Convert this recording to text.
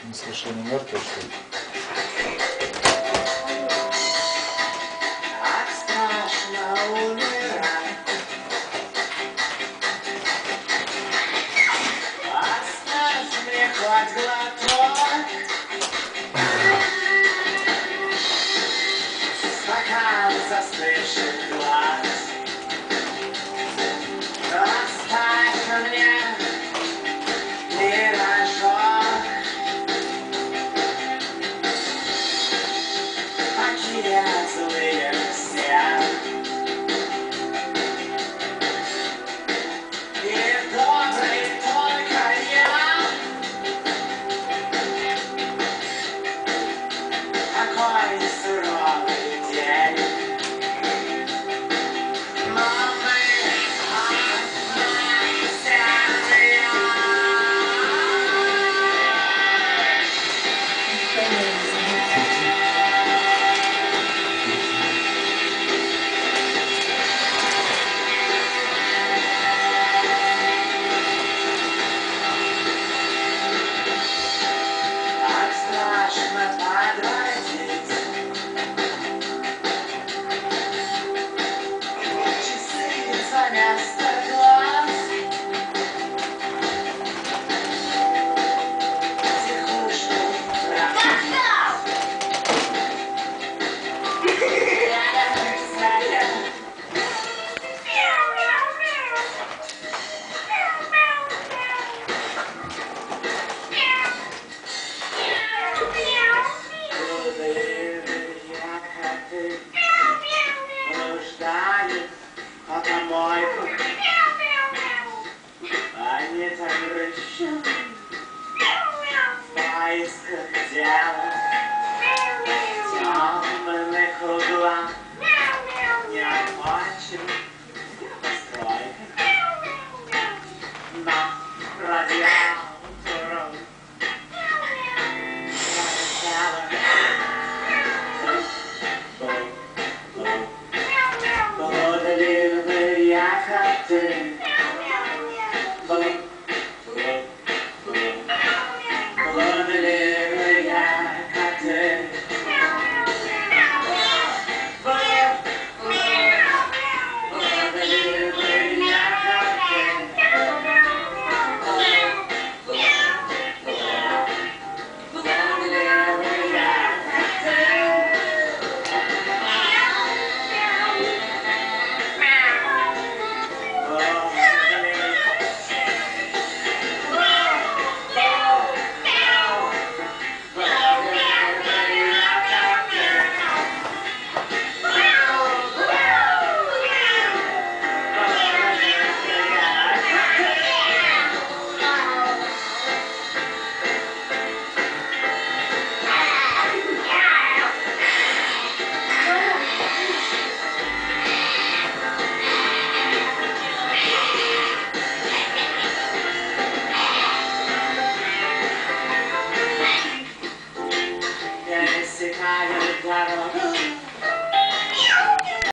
Не слышали, не мертвый, что ли? Так страшно умирать. Оставь мне хоть глоток. Стакан застывших глаз. Оставь мне пирожок. Такие злые все. И добрый только я. Какой суровый день. Но мы так страшно подводить. Часы вместо глаз. Тихушку пропустить. Худые ягоды блуждают по помойку. Они так рычат в поисках дела. Темных углах неоконченных постройках. Но радиация